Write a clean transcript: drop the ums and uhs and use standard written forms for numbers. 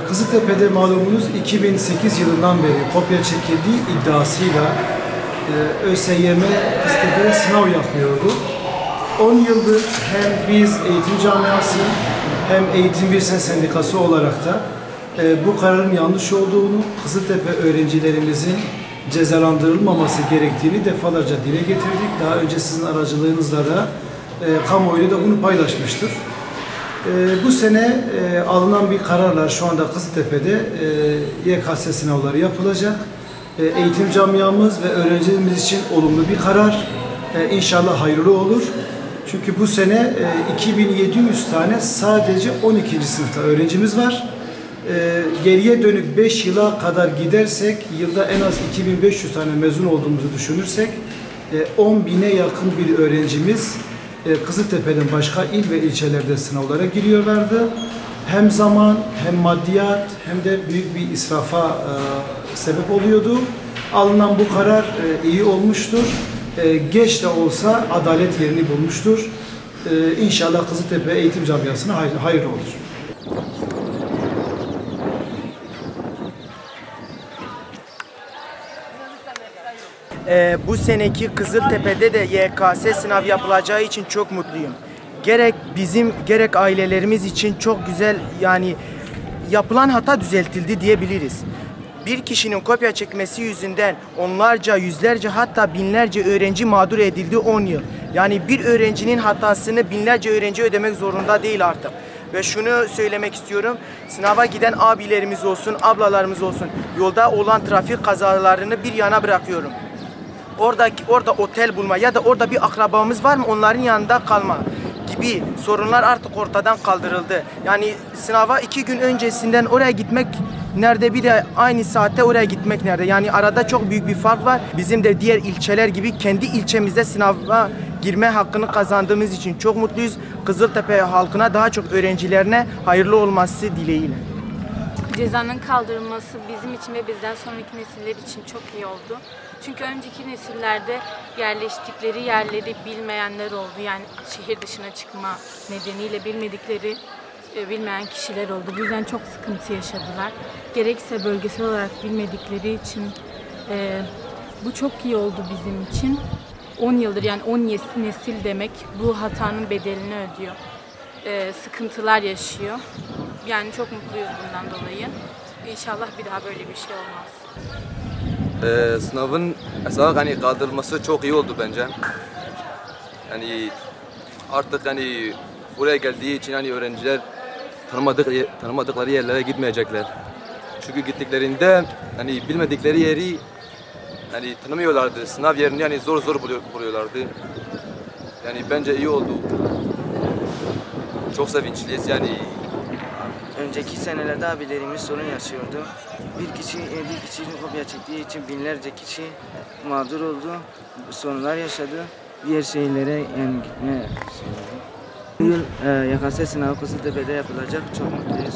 Kızıltepe'de malumunuz 2008 yılından beri kopya çekildiği iddiasıyla ÖSYM Kızıltepe'de sınav yapmıyordu. 10 yıldır hem biz eğitim camiası hem Eğitim Birsen Sendikası olarak da bu kararın yanlış olduğunu, Kızıltepe öğrencilerimizin cezalandırılmaması gerektiğini defalarca dile getirdik. Daha önce sizin aracılığınızla da kamuoyuyla da bunu paylaşmıştır. Bu sene alınan bir kararla şu anda Kızıltepe'de YKS sınavları yapılacak. Eğitim camiamız ve öğrencilerimiz için olumlu bir karar. İnşallah hayırlı olur. Çünkü bu sene 2700 tane sadece 12. sınıfta öğrencimiz var. Geriye dönük 5 yıla kadar gidersek, yılda en az 2500 tane mezun olduğumuzu düşünürsek 10.000'e yakın bir öğrencimiz Kızıltepe'den başka il ve ilçelerde sınavlara giriyorlardı. Hem zaman, hem maddiyat, hem de büyük bir israfa sebep oluyordu. Alınan bu karar iyi olmuştur. Geç de olsa adalet yerini bulmuştur. İnşallah Kızıltepe eğitim camiasına hayırlı olur. Bu seneki Kızıltepe'de de YKS sınav yapılacağı için çok mutluyum. Gerek bizim gerek ailelerimiz için çok güzel, yani yapılan hata düzeltildi diyebiliriz. Bir kişinin kopya çekmesi yüzünden onlarca, yüzlerce hatta binlerce öğrenci mağdur edildi 10 yıl. Yani bir öğrencinin hatasını binlerce öğrenci ödemek zorunda değil artık. Ve şunu söylemek istiyorum, sınava giden abilerimiz olsun, ablalarımız olsun, yolda olan trafik kazalarını bir yana bırakıyorum. Orada otel bulma ya da orada bir akrabamız var mı onların yanında kalma gibi sorunlar artık ortadan kaldırıldı. Yani sınava 2 gün öncesinden oraya gitmek nerede, bir de aynı saatte oraya gitmek nerede? Yani arada çok büyük bir fark var. Bizim de diğer ilçeler gibi kendi ilçemizde sınava girme hakkını kazandığımız için çok mutluyuz. Kızıltepe halkına, daha çok öğrencilerine hayırlı olması dileğiyle. Cezanın kaldırılması bizim için ve bizden sonraki nesiller için çok iyi oldu. Çünkü önceki nesillerde yerleştikleri yerleri bilmeyenler oldu. Yani şehir dışına çıkma nedeniyle bilmeyen kişiler oldu. Bu yüzden çok sıkıntı yaşadılar. Gerekse bölgesel olarak bilmedikleri için bu çok iyi oldu bizim için. 10 yıldır, yani 10 nesil demek, bu hatanın bedelini ödüyor. Sıkıntılar yaşıyor. Yani çok mutluyuz bundan dolayı. İnşallah bir daha böyle bir şey olmaz. Sınavın hani kaldırılması çok iyi oldu bence. Yani artık hani buraya geldiği için hani öğrenciler tanımadıkları yerlere gitmeyecekler. Çünkü gittiklerinde hani bilmedikleri yeri hani tanımıyorlardı. Sınav yerini yani zor buluyorlardı. Yani bence iyi oldu. Çok sevinçliyiz yani. Önceki senelerde abilerimiz sorun yaşıyordu. Bir kişinin kopya çektiği için binlerce kişi mağdur oldu. Sorunlar yaşadı. Diğer şehirlere yani gitme. Bu yıl YKS sınavı Kızıltepe'de yapılacak. Çok mutluyuz.